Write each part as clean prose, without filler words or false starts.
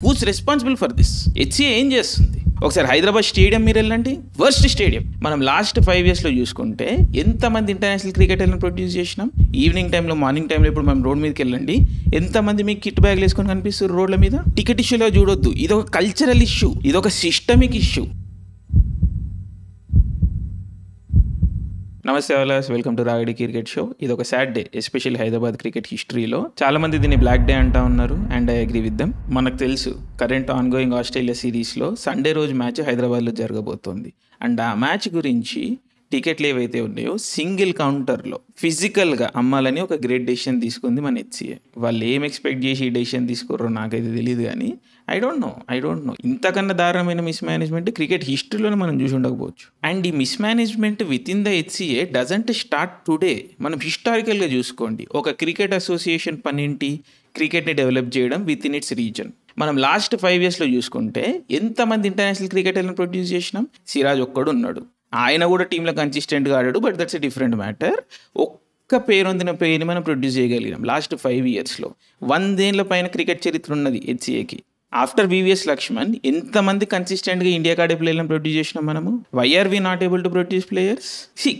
Who's responsible for this? HCA ఏం చేస్తుంది? ఒకసారి హైదరాబాద్ స్టేడియం మీరు వెళ్ళండి, వర్స్ట్ స్టేడియం. మనం లాస్ట్ 5 yearsలో చూసుకుంటే ఎంతమంది ఇంటర్నేషనల్ క్రికెటర్లను ప్రొడ్యూస్ చేసినాం. ఈవినింగ్ టైంలో, మార్నింగ్ టైంలో ఇప్పుడు మనం రోడ్ మీదకి వెళ్ళండి, ఎంతమంది మీకు కిట్ బ్యాగ్లు వేసుకొని కనిపిస్తారు రోడ్ల మీద. టికెట్ ఇష్యూలో చూడొద్దు, ఇది ఒక కల్చరల్ ఇష్యూ, ఇది ఒక సిస్టమిక్ ఇష్యూ. నమస్తే ఆలస్, వెల్కమ్ టు రాగడి క్రికెట్ షో. ఇది ఒక sad day, especially Hyderabad cricket హిస్టరీలో. చాలా మంది దీన్ని బ్లాక్ డే అంటా ఉన్నారు, and I agree with them. మనకు తెలుసు కరెంట్ ఆన్ గోయింగ్ ఆస్ట్రేలియా సిరీస్లో సండే రోజు మ్యాచ్ హైదరాబాద్లో జరగబోతోంది. అండ్ ఆ మ్యాచ్ గురించి టికెట్లు ఏవైతే ఉన్నాయో సింగిల్ కౌంటర్లో ఫిజికల్గా అమ్మాలని ఒక గ్రేట్ డెసిషన్ తీసుకుంది మన హెచ్సిఏ. వాళ్ళు ఏం ఎక్స్పెక్ట్ చేసి ఈ డెసిషన్ తీసుకుర్రో నాకైతే తెలియదు, కానీ ఐ డోంట్ నో ఇంతకన్నా దారుణమైన మిస్ మేనేజ్మెంట్ క్రికెట్ హిస్టరీలోనే మనం చూసి ఉండకపోవచ్చు. అండ్ ఈ miss management with in the HCA doesn't start today. మనం హిస్టారికల్గా చూసుకోండి, ఒక క్రికెట్ అసోసియేషన్ పనింటి క్రికెట్ని డెవలప్ చేయడం విత్ ఇన్ ఇట్స్ రీజన్. మనం లాస్ట్ 5 yearsలో చూసుకుంటే ఎంతమంది ఇంటర్నేషనల్ క్రికెటర్లను ప్రొడ్యూస్ చేసినాం. సిరాజ్ ఒక్కడు ఉన్నాడు, ఆయన కూడా టీంలో కన్సిస్టెంట్గా ఆడాడు, but that's a different matter. ఒక్క పేరొందిన పేరుని మనం ప్రొడ్యూస్ చేయగలిగినాం లాస్ట్ 5 yearsలో. 100 ఏళ్ల పైన క్రికెట్ చరిత్ర ఉన్నది హెచ్సిఏకి. ఆఫ్టర్ వివిఎస్ లక్ష్మణ్ ఎంతమంది కన్సిస్టెంట్గా ఇండియా కాడే ప్లేయర్లను ప్రొడ్యూస్ చేసినాం మనము. Why are we not able to produce players?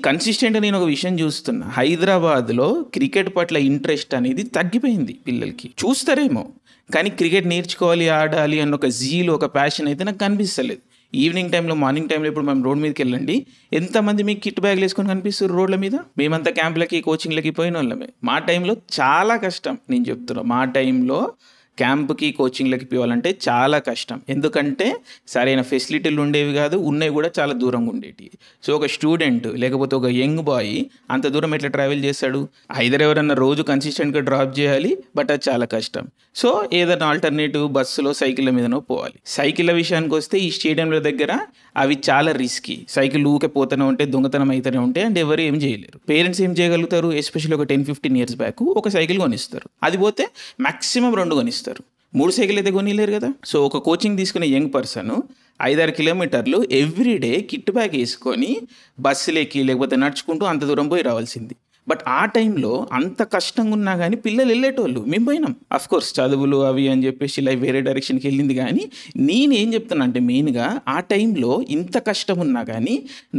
కన్సిస్టెంట్గా నేను ఒక విషయం చూస్తున్నా, హైదరాబాద్లో క్రికెట్ పట్ల ఇంట్రెస్ట్ అనేది తగ్గిపోయింది. పిల్లలకి చూస్తారేమో, కానీ క్రికెట్ నేర్చుకోవాలి, ఆడాలి అన్న ఒక జీల్, ఒక ప్యాషన్ అయితే నాకు కనిపిస్తలేదు. ఈవినింగ్ టైంలో, మార్నింగ్ టైంలో ఇప్పుడు మనం రోడ్ మీదకి వెళ్ళండి, ఎంతమంది మీకు కిట్ బ్యాగ్లు వేసుకొని కనిపిస్తారు రోడ్ల మీద. మేమంతా క్యాంపులకి, కోచింగ్లకి పోయిన వాళ్ళమే. మా టైంలో చాలా కష్టం, నేను చెప్తున్నా. మా టైంలో క్యాంప్కి, కోచింగ్లకి పోవాలంటే చాలా కష్టం. ఎందుకంటే సరైన ఫెసిలిటీలు ఉండేవి కాదు, ఉన్నాయి కూడా చాలా దూరంగా ఉండేవి. సో ఒక స్టూడెంట్ లేకపోతే ఒక యంగ్ బాయ్ అంత దూరం ఎట్లా ట్రావెల్ చేస్తాడు? ఎవరన్నా రోజు కన్సిస్టెంట్గా డ్రాప్ చేయాలి, బట్ అది చాలా కష్టం. సో ఏదైనా ఆల్టర్నేటివ్ బస్సులో, సైకిళ్ళ మీదనో పోవాలి. సైకిళ్ళ విషయానికి వస్తే ఈ స్టేడియంల దగ్గర అవి చాలా రిస్కీ. సైకిల్ ఊకే పోతూనే ఉంటే, దొంగతనం అయితేనే ఉంటాయి, అండ్ ఎవరు ఏం చేయలేరు. పేరెంట్స్ ఏం చేయగలుగుతారు? ఎస్పెషల్లీ ఒక 10-15 years బ్యాక్ ఒక సైకిల్ కొనిస్తారు, అది పోతే మ్యాక్సిమం 2 కొనిస్తారు. 3 సైకిల్ అయితే కొనిలేరు కదా. సో ఒక కోచింగ్ తీసుకునే young person 5-6 kilometers everyday kit bag వేసుకొని బస్సులెక్కి లేకపోతే నడుచుకుంటూ అంత దూరం పోయి రావాల్సింది. బట్ ఆ టైంలో అంత కష్టంగా ఉన్నా కానీ పిల్లలు వెళ్ళేటోళ్ళు, మేము పోయినాం. అఫ్కోర్స్ చదువులు అవి అని చెప్పేసి లైఫ్ వేరే డైరెక్షన్కి వెళ్ళింది, కానీ నేను ఏం చెప్తాను అంటే మెయిన్గా ఆ టైంలో ఇంత కష్టం ఉన్నా కానీ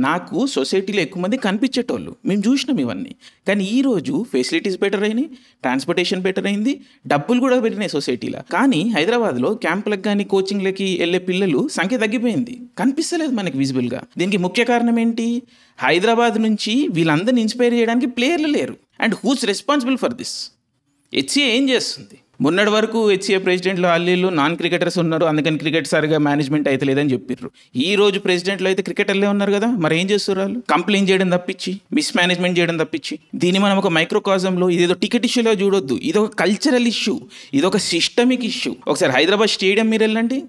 నాకు సొసైటీలో ఎక్కువ మంది కనిపించేటోళ్ళు, మేము చూసినాం ఇవన్నీ. కానీ ఈరోజు ఫెసిలిటీస్ బెటర్ అయినాయి, ట్రాన్స్పోర్టేషన్ బెటర్ అయింది, డబ్బులు కూడా పెరిగినాయి సొసైటీలో. కానీ హైదరాబాద్లో క్యాంపులకు కానీ కోచింగ్లకి వెళ్ళే పిల్లలు సంఖ్య తగ్గిపోయింది, కనిపిస్తలేదు మనకి విజిబుల్గా. దీనికి ముఖ్య కారణం ఏంటి? హైదరాబాద్ నుంచి వీళ్ళందరినీ ఇన్స్పైర్ చేయడానికి ప్లేయర్లు లేరు. And who's responsible for this? HCA ఏం చేస్తుంది? మొన్నటి వరకు హెచ్సిఏ ప్రెసిడెంట్లు వాళ్ళు నాన్ క్రికెటర్స్ ఉన్నారు, అందుకని క్రికెట్ సరిగా మేనేజ్మెంట్ అయితే లేదని చెప్పారు. ఈ రోజు ప్రెసిడెంట్లు అయితే క్రికెటర్లే ఉన్నారు కదా, మరి ఏం చేస్తారు వాళ్ళు? కంప్లైంట్ చేయడం తప్పించి, మిస్ మేనేజ్మెంట్ చేయడం తప్పించి. దీన్ని మనం ఒక మైక్రోకాజంలో, ఇదేదో టికెట్ ఇష్యూలో చూడొద్దు, ఇది ఒక కల్చరల్ ఇష్యూ, ఇది ఒక సిస్టమిక్ ఇష్యూ. ఒకసారి హైదరాబాద్ స్టేడియం మీరు వెళ్ళండి,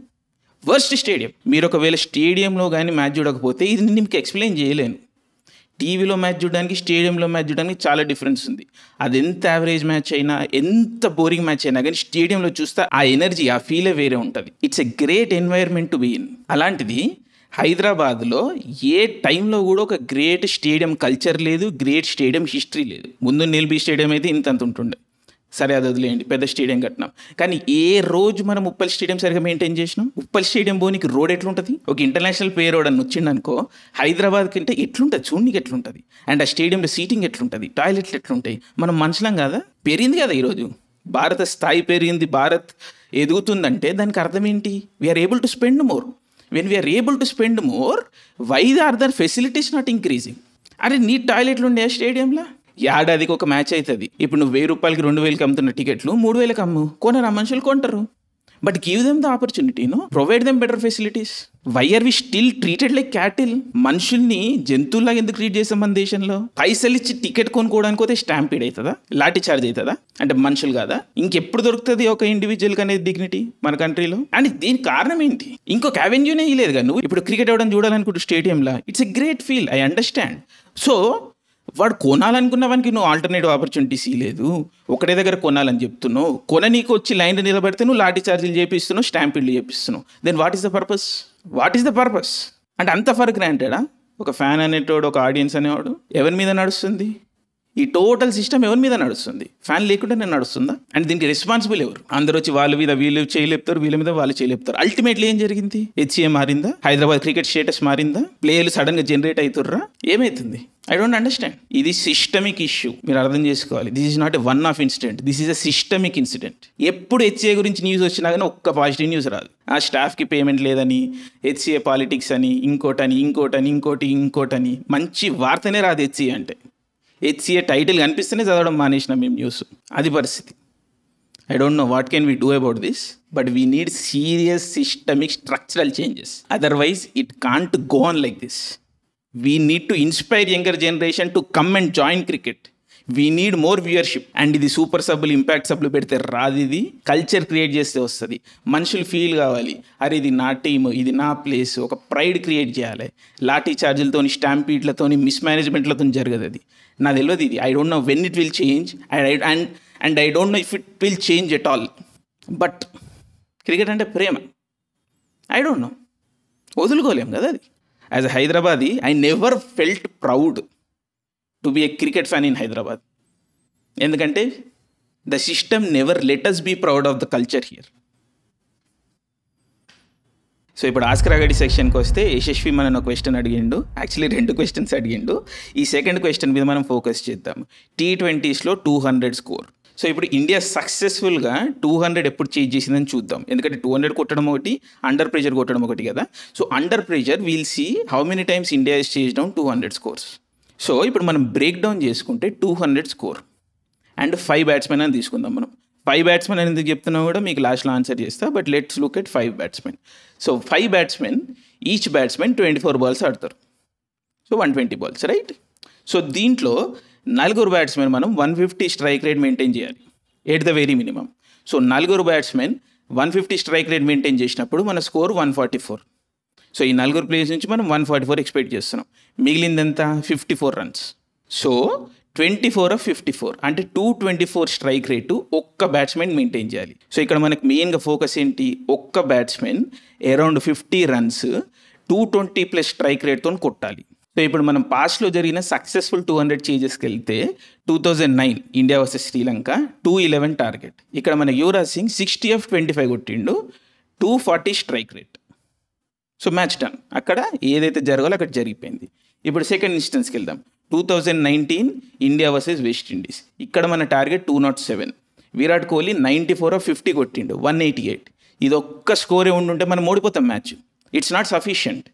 వర్స్ట్ స్టేడియం. మీరు ఒకవేళ స్టేడియంలో కానీ మ్యాచ్ చూడకపోతే ఇది నేను మీకు ఎక్స్ప్లెయిన్ చేయలేను. టీవీలో మ్యాచ్ చూడడానికి, స్టేడియంలో మ్యాచ్ చూడడానికి చాలా డిఫరెన్స్ ఉంది. అది ఎంత యావరేజ్ మ్యాచ్ అయినా, ఎంత బోరింగ్ మ్యాచ్ అయినా కానీ స్టేడియంలో చూస్తే ఆ ఎనర్జీ, ఆ ఫీలే వేరే ఉంటుంది. It's a great environment to be in. అలాంటిది హైదరాబాద్లో ఏ టైంలో కూడా ఒక గ్రేట్ స్టేడియం కల్చర్ లేదు, గ్రేట్ స్టేడియం హిస్టరీ లేదు. ముందు నిల్బీ స్టేడియం అయితే ఇంతంత ఉంటుండే, సరే అది వదిలేయండి, పెద్ద స్టేడియం కట్టినాం. కానీ ఏ రోజు మనం ఉప్పల్ స్టేడియం సరిగా మెయింటైన్ చేసినాం? ఉప్పల్ స్టేడియం పోనీకి రోడ్ ఎట్లుంటుంది? ఒక ఇంటర్నేషనల్ ప్లేయర్ రోడ్ అని వచ్చిండు అనుకో, హైదరాబాద్ కంటే ఎట్లుంటుంది చూడనికి, ఎట్లుంటుంది? అండ్ ఆ స్టేడియంలో సీటింగ్ ఎట్లుంటుంది, టాయిలెట్లు ఎట్లుంటాయి? మనం మనుషులం కదా? పెరిగింది కదా ఈరోజు, భారత స్థాయి పెరిగింది, భారత్ ఎదుగుతుందంటే దానికి అర్థం ఏంటి? We're able to spend more. When we're able to spend more, why are their facilities not increasing? అరే నీ టాయిలెట్లు ఉండే స్టేడియంలో ఏడాదికి ఒక మ్యాచ్ అవుతుంది. ఇప్పుడు నువ్వు 1000 రూపాయలకి 2000కి అమ్ముతున్న టికెట్లు 3000కి అమ్ము, కొనరా మనుషులు కొంటారు. But give them the opportunity, provide them better facilities. Why are we still treated like cattle? మనుషుల్ని జంతువులాగా ఎందుకు ట్రీట్ చేస్తాం మన దేశంలో? పైసలు ఇచ్చి టికెట్ కొనుక్కోవడానికి పోతే స్టాంపీడ్ అవుతుందా? లాఠీ చార్జ్ అవుతుందా? అంటే మనుషులు కాదా? ఇంకెప్పుడు దొరుకుతుంది ఒక ఇండివిజువల్కి అనేది డిగ్నిటీ మన కంట్రీలో? అండ్ దీనికి కారణం ఏంటి? ఇంకొక అవెన్యూనే ఇవ్వలేదు కదా. నువ్వు ఇప్పుడు క్రికెట్ ఆడడం చూడాలనుకుంటూ స్టేడియంలో, it's a great feel, I understand. So వాడు కొనాలనుకున్న వానికి నువ్వు ఆల్టర్నేటివ్ ఆపర్చునిటీస్ ఇవ్వలేదు. ఒకటే దగ్గర కొనాలని చెప్తున్నావు, కొననీకి వచ్చి లైన్లో నిలబడితే నువ్వు లాఠీ చార్జీలు చేపిస్తున్నావు, స్టాంపీడ్లు చేపిస్తున్నావు. Then what is the purpose? అంటే అంత ఫర్ గ్రాంటెడా? ఒక ఫ్యాన్ అనేటోడు, ఒక ఆడియన్స్ అనేవాడు ఎవరి మీద నడుస్తుంది? ఈ టోటల్ సిస్టమ్ ఎవరి మీద నడుస్తుంది? ఫ్యాన్ లేకుండా నేను నడుస్తుందా? అండ్ దీనికి రెస్పాన్సిబుల్ ఎవరు? అందరూ వచ్చి వాళ్ళ మీద వీళ్ళు చేయలేపుతారు, వీళ్ళ మీద వాళ్ళు చేయలేపుతారు. అల్టిమేట్లీ ఏం జరిగింది? హెచ్సిఏ మారిందా? హైదరాబాద్ క్రికెట్ స్టేటస్ మారిందా? ప్లేయర్లు సడన్ గా జనరేట్ అవుతుర్రా? ఏమైతుంది? I don't understand. ఇది సిస్టమిక్ ఇష్యూ, మీరు అర్థం చేసుకోవాలి. This is not a one of incident, this is a systemic incident. ఎప్పుడు హెచ్సిఏ గురించి న్యూస్ వచ్చినా కానీ ఒక్క పాజిటివ్ న్యూస్ రాదు. ఆ స్టాఫ్కి పేమెంట్ లేదని, హెచ్సిఏ పాలిటిక్స్ అని, ఇంకోటని మంచి వార్తనే రాదు హెచ్సిఏ అంటే. హెచ్సిఏ టైటిల్ కనిపిస్తేనే చదవడం మానేసినాం మేము న్యూస్. అది పరిస్థితి. I don't know what can we do about this, but we need serious systemic structural changes. Otherwise, it can't go on like this. We need to inspire younger generation to come and join cricket. We need more viewership. And ఇది super సబ్బులు, impact సబ్బులు పెడితే రాదు. ఇది culture create చేస్తే వస్తుంది. మనుషులు feel కావాలి, అరే ఇది నా టీమ్, ఇది నా ప్లేస్, ఒక ప్రైడ్ క్రియేట్ చేయాలి. లాఠీ చార్జీలతోని, స్టాంపీడ్లతోని, మిస్మేనేజ్మెంట్లతో జరగదు. అది నాకు తెలియదు. ఇది I don't know when it will change and I don't know if it will change at all. But cricket అంటే ప్రేమ. ఐ డోంట్ నో, వదులుకోలేం కదా అది. As a Hyderabadi, I never felt proud to be a cricket fan in Hyderabad. ఎందుకంటే the system never let us be proud of the culture here. So ఇప్పుడు ఆస్కర్ అగడి సెక్షన్కి వస్తే యశస్వి మనని ఒక క్వశ్చన్ అడిగిండు. యాక్చువల్లీ 2 క్వశ్చన్స్ అడిగిండు. ఈ సెకండ్ క్వశ్చన్ మీద మనం ఫోకస్ చేద్దాం. T20స్లో 200 స్కోర్. సో ఇప్పుడు ఇండియా సక్సెస్ఫుల్గా 200 ఎప్పుడు చేంజ్ చేసిందని చూద్దాం. ఎందుకంటే 200 కొట్టడం ఒకటి, అండర్ ప్రెషర్ కొట్టడం ఒకటి కదా. So under pressure we'll see how many times India is change down 200 scores. So ఇప్పుడు మనం బ్రేక్ డౌన్ చేసుకుంటే 200 స్కోర్ అండ్ 5 బ్యాట్స్మెన్ అని తీసుకుందాం మనం. 5 బ్యాట్స్మెన్ అని ఎందుకు చెప్తున్నా కూడా మీకు లాస్ట్లో ఆన్సర్ చేస్తా. But let's look at 5 batsmen. So 5 batsmen, each batsmen 24 balls ఆడతారు. So 120 balls, right? సో దీంట్లో 4 బ్యాట్స్మెన్ మనం 150 స్ట్రైక్ రేట్ మెయింటైన్ చేయాలి at the very minimum. So 4 batsmen 150 strike rate maintain చేసినప్పుడు మన స్కోర్ 144. సో ఈ 4 ప్లేయర్స్ నుంచి మనం 144 ఎక్స్పెక్ట్ చేస్తున్నాం. మిగిలిందంతా 54 రన్స్. సో 24 of 54 అంటే 224 స్ట్రైక్ రేటు ఒక్క బ్యాట్స్మెన్ మెయింటైన్ చేయాలి. సో ఇక్కడ మనకు మెయిన్గా ఫోకస్ ఏంటి? ఒక్క బ్యాట్స్మెన్ అరౌండ్ 50 రన్స్ 220+ స్ట్రైక్ రేట్తో కొట్టాలి. సో ఇప్పుడు మనం పాస్ట్లో జరిగిన సక్సెస్ఫుల్ 200 చేంజెస్కి వెళ్తే 2009 ఇండియా వర్సెస్ శ్రీలంక 211 టార్గెట్. ఇక్కడ మన యువరాజ్ సింగ్ 60 of 25 కొట్టిండు, 240 strike rate. So match done. అక్కడ ఏదైతే జరగాలో అక్కడ జరిగిపోయింది. ఇప్పుడు సెకండ్ ఇన్స్టెన్స్కి వెళ్దాం. 2019 ఇండియా వర్సెస్ వెస్టిండీస్. ఇక్కడ మన టార్గెట్ 207. విరాట్ కోహ్లీ 94 of 50 కొట్టిండు, 188. ఇది ఒక్క స్కోరే ఉండుంటే మనం ఓడిపోతాం match. It's not sufficient.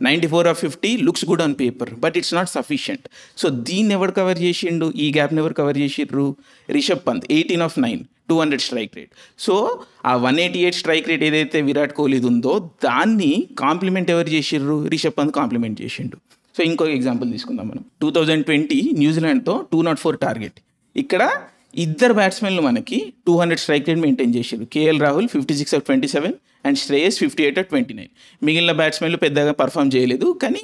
94 of 50 looks good on paper, but it's not sufficient. So దీన్ని ఎవరు కవర్ చేసిండు? ఈ గ్యాప్ని ఎవరు కవర్ చేసిర్రు? Rishabh Pant 18 of 9, 200 strike rate. So ఆ 188 స్ట్రైక్ రేట్ ఏదైతే విరాట్ కోహ్లీది ఉందో దాన్ని కాంప్లిమెంట్ ఎవరు చేసిర్రు? రిషబ్ పంత్ కాంప్లిమెంట్ చేసిండు. సో ఇంకో ఎగ్జాంపుల్ తీసుకుందాం మనం. 2020 న్యూజిలాండ్తో 204 టార్గెట్. ఇక్కడ ఇద్దరు బ్యాట్స్మెన్లు మనకి 200 స్ట్రైక్ రేట్ మెయింటైన్ చేశారు. KL Rahul 56 of 27 and Shreyas 58 of 29. మిగిలిన బ్యాట్స్మెన్లు పెద్దగా పర్ఫామ్ చేయలేదు, కానీ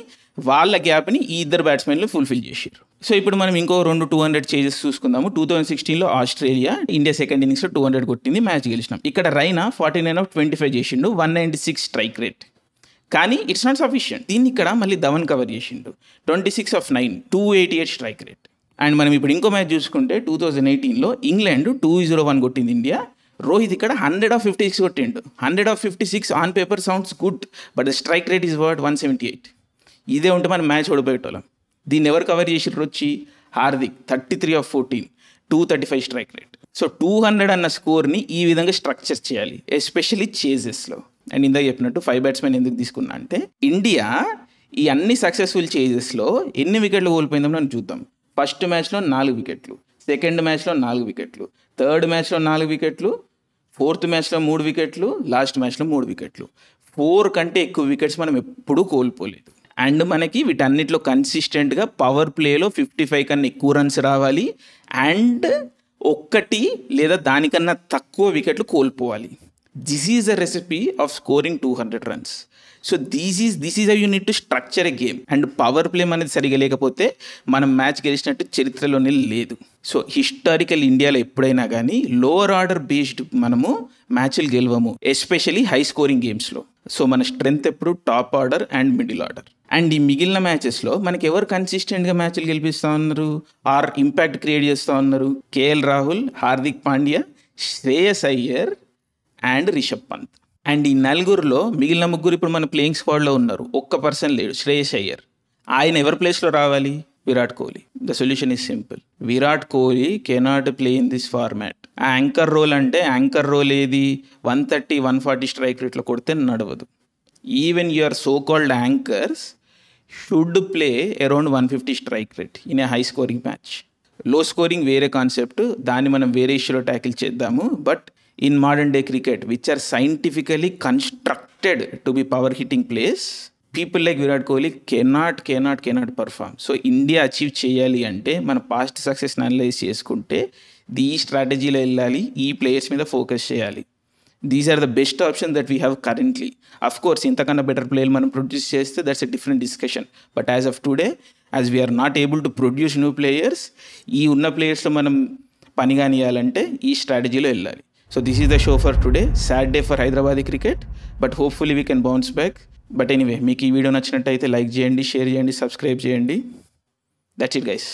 వాళ్ళ గ్యాప్ని ఈ ఇద్దరు బ్యాట్స్మెన్లు ఫుల్ఫిల్ చేశారు. సో ఇప్పుడు మనం ఇంకో 2 200 చేంజెస్ చూసుకుందాము. 2016లో ఆస్ట్రేలియా ఇండియా సెకండ్ ఇన్నింగ్స్లో 200 కొట్టింది, మ్యాచ్ గెలిచినాం. ఇక్కడ రైనా 49 of 25 చేసిండు, 196 స్ట్రైక్ రేట్. కానీ ఇట్స్ నాట్ సఫిషియంట్. దీన్ని ఇక్కడ మళ్ళీ ధవన్ కవర్ చేసిండు, 26 of 9, 288 స్ట్రైక్ రేట్. అండ్ మనం ఇప్పుడు ఇంకో మ్యాచ్ చూసుకుంటే 2018లో ఇంగ్లాండ్ 201 కొట్టింది ఇండియా. రోహిత్ ఇక్కడ 100 of 56 కొట్టిండు. 100 of 56 on paper sounds good, but the strike rate is word 178. ఇదే ఉంటే మనం మ్యాచ్ ఓడిపోయేటోళ్ళం. దీన్ని ఎవరు కవర్ చేసిర్రు? వచ్చి Hardik 33 of 14, 235 strike rate. So 200 అన్న స్కోర్ని ఈ విధంగా స్ట్రక్చర్ చేయాలి, ఎస్పెషల్లీ చేజెస్లో. అండ్ ఇందాక చెప్పినట్టు 5 బ్యాట్స్మెన్ ఎందుకు తీసుకున్నా అంటే, ఇండియా ఈ అన్ని సక్సెస్ఫుల్ చేజెస్లో ఎన్ని వికెట్లు కోల్పోయిందో మనం చూద్దాం. ఫస్ట్ మ్యాచ్లో 4 వికెట్లు, సెకండ్ మ్యాచ్లో 4 వికెట్లు, థర్డ్ మ్యాచ్లో 4 వికెట్లు, ఫోర్త్ మ్యాచ్లో 3 వికెట్లు, లాస్ట్ మ్యాచ్లో 3 వికెట్లు. 4 కంటే ఎక్కువ వికెట్స్ మనం ఎప్పుడూ కోల్పోలేదు. అండ్ మనకి వీటన్నిటిలో కన్సిస్టెంట్గా పవర్ ప్లేలో 55 కన్నా ఎక్కువ రన్స్ రావాలి అండ్ 1 లేదా దానికన్నా తక్కువ వికెట్లు కోల్పోవాలి. This is a recipe of scoring 200 runs. So this is how you need to structure a game. And power play అనేది సరిగా లేకపోతే మనం మ్యాచ్ గెలిచినట్టు చరిత్రలోనే లేదు. సో హిస్టారికల్ ఇండియాలో ఎప్పుడైనా కానీ లోవర్ ఆర్డర్ బేస్డ్ మనము మ్యాచ్లు గెలవము, ఎస్పెషలీ హై స్కోరింగ్ గేమ్స్లో. సో మన స్ట్రెంగ్త్ ఎప్పుడు top order and middle order. And ఈ మిగిలిన మ్యాచెస్లో మనకి ఎవరు కన్సిస్టెంట్గా మ్యాచ్లు గెలిపిస్తూ ఉన్నారు ఆర్ ఇంపాక్ట్ క్రియేట్ చేస్తూ ఉన్నారు? KL Rahul, Hardik Pandya, Shreyas Iyer and Rishabh Pant. And ఈ నలుగురిలో మిగిలిన ముగ్గురు ఇప్పుడు మన ప్లేయింగ్ స్క్వాడ్లో ఉన్నారు. ఒక్క పర్సన్ లేడు, శ్రేయస్ అయ్యర్. ఆయన ఎవరి ప్లేస్లో రావాలి? Virat Kohli. The solution is simple. Virat Kohli cannot play in this format. Anchor role అంటే యాంకర్ రోల్ ఏది? 130, 140 స్ట్రైక్ రేట్లో కొడితే నడవదు. Even your so called anchors should play around 150 strike rate in a high scoring match. Low scoring వేరే concept, దాన్ని మనం వేరే ఇష్యూలో ట్యాకిల్ చేద్దాము. But in modern day cricket which are scientifically constructed to be power hitting places, people like Virat Kohli cannot perform. So India achieve చేయాలి అంటే మన past సక్సెస్ని అనలైజ్ చేసుకుంటే ఈ స్ట్రాటజీలో వెళ్ళాలి, ఈ ప్లేయర్స్ మీద ఫోకస్ చేయాలి. These are the best option that we have currently. Of course ఇంతకన్నా బెటర్ ప్లేయర్ మనం ప్రొడ్యూస్ చేస్తే that's a different discussion. But as of today, as we're not able to produce new players, ఈ ఉన్న ప్లేయర్స్లో మనం పని కానియాలంటే ఈ స్ట్రాటజీలో వెళ్ళాలి. So this is the show for today. Sad day for Hyderabadi cricket, but hopefully we can bounce back. But anyway, మీకు ఈ వీడియో నచ్చినట్టయితే లైక్ చేయండి, షేర్ చేయండి, సబ్స్క్రైబ్ చేయండి. That's it guys.